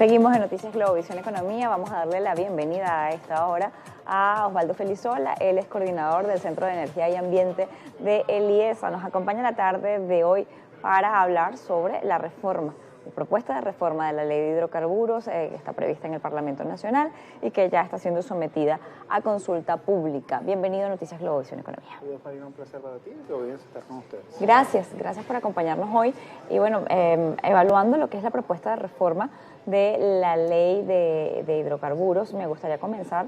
Seguimos en Noticias Globovisión Economía. Vamos a darle la bienvenida a esta hora a Osvaldo Felizola. Él es coordinador del Centro de Energía y Ambiente de ELIESA. Nos acompaña la tarde de hoy para hablar sobre la propuesta de reforma de la Ley de Hidrocarburos que está prevista en el Parlamento Nacional y que ya está siendo sometida a consulta pública. Bienvenido a Noticias Globovisión Economía. Un placer para ti y que voy a estar con ustedes. Gracias por acompañarnos hoy. Y bueno, evaluando lo que es la propuesta de reforma de la Ley de Hidrocarburos, me gustaría comenzar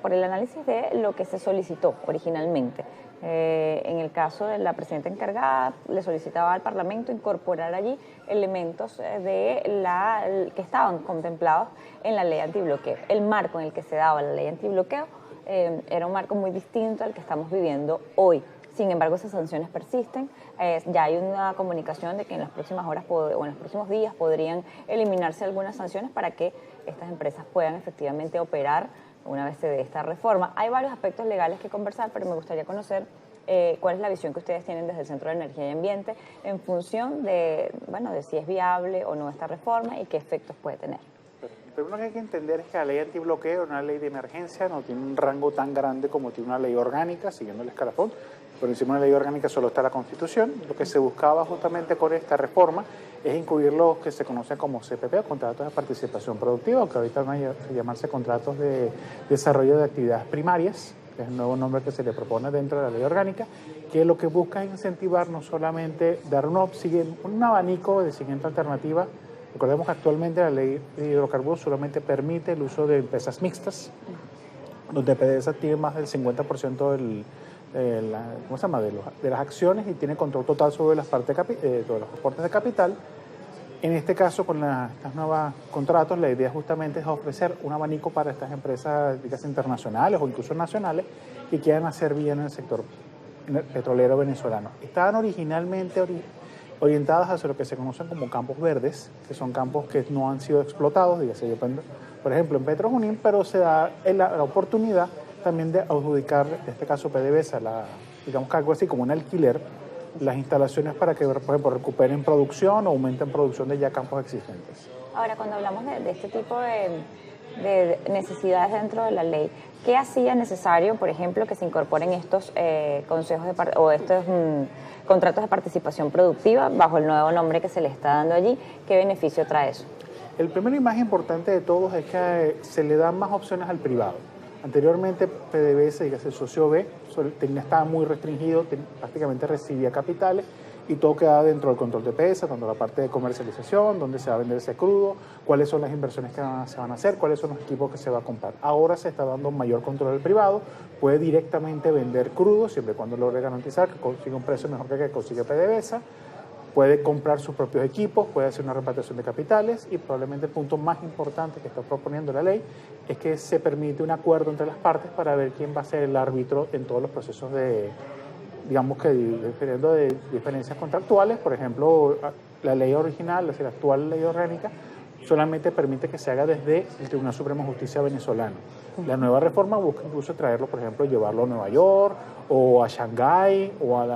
por el análisis de lo que se solicitó originalmente. En el caso de la presidenta encargada, le solicitaba al Parlamento incorporar allí elementos que estaban contemplados en la ley antibloqueo. El marco en el que se daba la ley antibloqueo era un marco muy distinto al que estamos viviendo hoy. Sin embargo, esas sanciones persisten. Ya hay una comunicación de que en las próximas horas o en los próximos días podrían eliminarse algunas sanciones para que estas empresas puedan efectivamente operar una vez se dé esta reforma. Hay varios aspectos legales que conversar, pero me gustaría conocer cuál es la visión que ustedes tienen desde el Centro de Energía y Ambiente en función de si es viable o no esta reforma y qué efectos puede tener. Pero lo que hay que entender es que la ley antibloqueo es una ley de emergencia, no tiene un rango tan grande como tiene una ley orgánica, siguiendo el escalafón. Por encima de una ley orgánica solo está la Constitución. Lo que se buscaba justamente con esta reforma es incluir los que se conocen como CPP, o contratos de participación productiva, que ahorita van a llamarse contratos de desarrollo de actividades primarias, que es el nuevo nombre que se le propone dentro de la ley orgánica, que lo que busca es incentivar no solamente dar un abanico de siguiente alternativa. Recordemos que actualmente la ley de hidrocarburos solamente permite el uso de empresas mixtas, donde PDVSA tiene más del 50% de las acciones y tiene control total sobre las partes de los aportes de capital. En este caso, con estos nuevos contratos, la idea justamente es ofrecer un abanico para estas empresas, digas, internacionales o incluso nacionales que quieran hacer bien en el sector petrolero venezolano. Estaban originalmente orientadas hacia lo que se conocen como campos verdes, que son campos que no han sido explotados, dígase, por ejemplo, en Petrojunín, pero se da la oportunidad también de adjudicar, en este caso PDVSA, digamos que algo así como un alquiler, las instalaciones para que, por ejemplo, recuperen producción o aumenten producción de ya campos existentes. Ahora, cuando hablamos de este tipo de necesidades dentro de la ley, ¿qué hacía necesario, por ejemplo, que se incorporen estos contratos de participación productiva bajo el nuevo nombre que se le está dando allí? ¿Qué beneficio trae eso? El primero y más importante de todos es que se le dan más opciones al privado. Anteriormente PDVSA, dígase el socio B, estaba muy restringido, prácticamente recibía capitales y todo quedaba dentro del control de PDVSA, tanto la parte de comercialización, dónde se va a vender ese crudo, cuáles son las inversiones que se van a hacer, cuáles son los equipos que se va a comprar. Ahora se está dando mayor control al privado, puede directamente vender crudo siempre y cuando logre garantizar que consiga un precio mejor que consigue PDVSA. Puede comprar sus propios equipos, puede hacer una repatriación de capitales y probablemente el punto más importante que está proponiendo la ley es que se permite un acuerdo entre las partes para ver quién va a ser el árbitro en todos los procesos dependiendo de diferencias contractuales. Por ejemplo, la ley original, es decir, la actual ley orgánica, solamente permite que se haga desde el Tribunal Supremo de Justicia venezolano. La nueva reforma busca incluso traerlo, por ejemplo, llevarlo a Nueva York o a Shanghái o a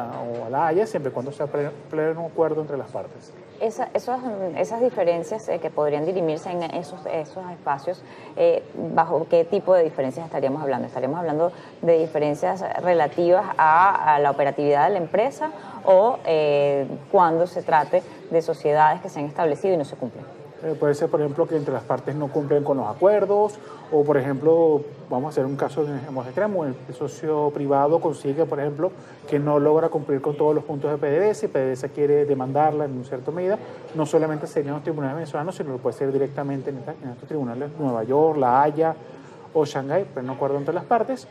la Haya, siempre y cuando sea pleno acuerdo entre las partes. Esas diferencias que podrían dirimirse en esos espacios, ¿bajo qué tipo de diferencias estaríamos hablando? ¿Estaríamos hablando de diferencias relativas a la operatividad de la empresa o cuando se trate de sociedades que se han establecido y no se cumplen? Puede ser, por ejemplo, que entre las partes no cumplen con los acuerdos o, por ejemplo, vamos a hacer un caso extremo, el socio privado consigue, por ejemplo, que no logra cumplir con todos los puntos de PDVSA y PDVSA quiere demandarla en una cierta medida. No solamente sería en los tribunales venezolanos, sino que puede ser directamente en estos tribunales Nueva York, La Haya o Shanghái, pero no acuerdo entre las partes.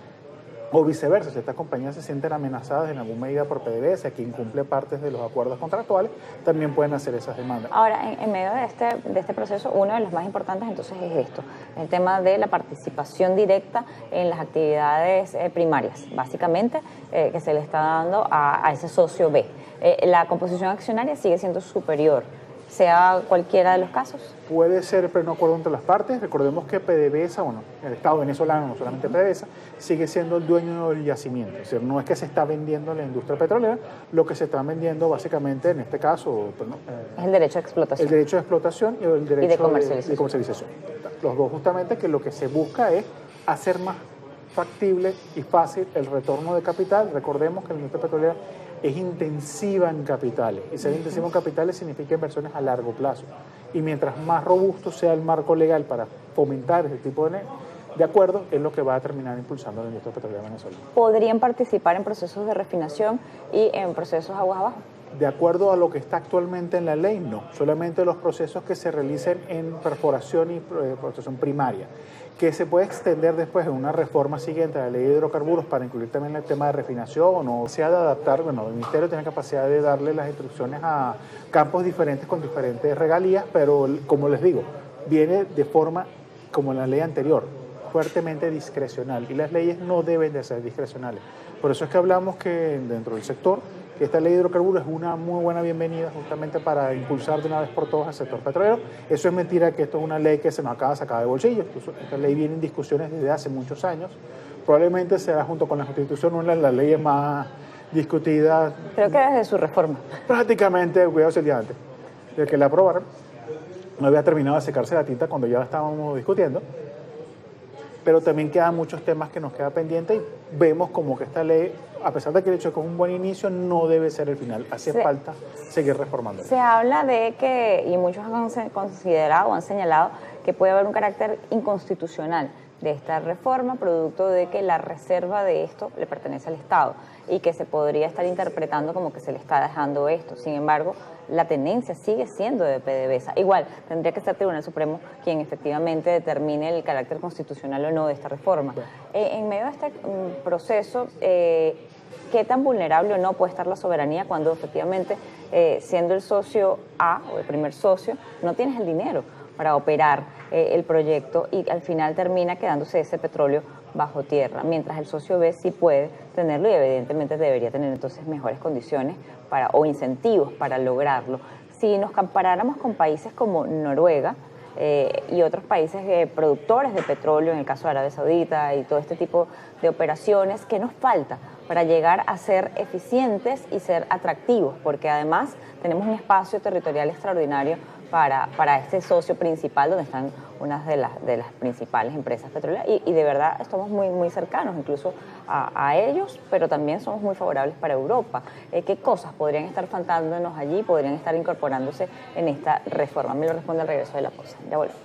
O viceversa, si estas compañías se sienten amenazadas en alguna medida por PDVSA, que incumple partes de los acuerdos contractuales, también pueden hacer esas demandas. Ahora, en medio de este proceso, uno de los más importantes entonces es esto, el tema de la participación directa en las actividades primarias, básicamente, que se le está dando a ese socio B. La composición accionaria sigue siendo superior sea cualquiera de los casos. Puede ser pleno acuerdo entre las partes. Recordemos que PDVSA, bueno, el Estado venezolano, no solamente PDVSA, sigue siendo el dueño del yacimiento. Es decir, no es que se está vendiendo la industria petrolera, lo que se está vendiendo básicamente en este caso es el derecho de explotación. El derecho de explotación y el derecho de comercialización. Los dos justamente, que lo que se busca es hacer más factible y fácil el retorno de capital. Recordemos que la industria petrolera es intensiva en capitales, y ser intensivo en capitales significa inversiones a largo plazo. Y mientras más robusto sea el marco legal para fomentar ese tipo de acuerdos, es lo que va a terminar impulsando la industria petrolera venezolana. ¿Podrían participar en procesos de refinación y en procesos aguas abajo? De acuerdo a lo que está actualmente en la ley, no. Solamente los procesos que se realicen en perforación y explotación primaria, que se puede extender después en una reforma siguiente a la ley de hidrocarburos para incluir también el tema de refinación o sea de adaptar. Bueno, el Ministerio tiene capacidad de darle las instrucciones a campos diferentes con diferentes regalías, pero como les digo, viene de forma como en la ley anterior, fuertemente discrecional, y las leyes no deben de ser discrecionales. Por eso es que hablamos que dentro del sector, que esta ley de hidrocarburos es una muy buena bienvenida justamente para impulsar de una vez por todas al sector petrolero. Eso es mentira, que esto es una ley que se nos acaba de sacar de bolsillo. Esta ley viene en discusiones desde hace muchos años. Probablemente será, junto con la Constitución, una de las leyes más discutidas. Creo que desde su reforma. Prácticamente, cuidado, el día antes de que la aprobaran. No había terminado de secarse la tinta cuando ya la estábamos discutiendo. Pero también quedan muchos temas que nos quedan pendientes y vemos como que esta ley, a pesar de que el hecho es un buen inicio, no debe ser el final. Hace falta seguir reformándola. Se habla de que, y muchos han considerado o han señalado, que puede haber un carácter inconstitucional de esta reforma, producto de que la reserva de esto le pertenece al Estado y que se podría estar interpretando como que se le está dejando esto. Sin embargo, la tenencia sigue siendo de PDVSA. Igual, tendría que ser el Tribunal Supremo quien efectivamente determine el carácter constitucional o no de esta reforma. En medio de este proceso, ¿qué tan vulnerable o no puede estar la soberanía cuando efectivamente, siendo el socio A o el primer socio, no tienes el dinero para operar el proyecto y al final termina quedándose ese petróleo bajo tierra, mientras el socio B sí puede tenerlo y evidentemente debería tener entonces mejores condiciones o incentivos para lograrlo? Si nos comparáramos con países como Noruega y otros países productores de petróleo, en el caso de Arabia Saudita y todo este tipo de operaciones, ¿qué nos falta para llegar a ser eficientes y ser atractivos? Porque además tenemos un espacio territorial extraordinario para este socio principal, donde están unas de las principales empresas petroleras, y de verdad estamos muy cercanos incluso a ellos, pero también somos muy favorables para Europa. ¿Qué cosas podrían estar faltándonos allí, podrían estar incorporándose en esta reforma? Me lo responde al regreso de la pausa. Ya volvemos.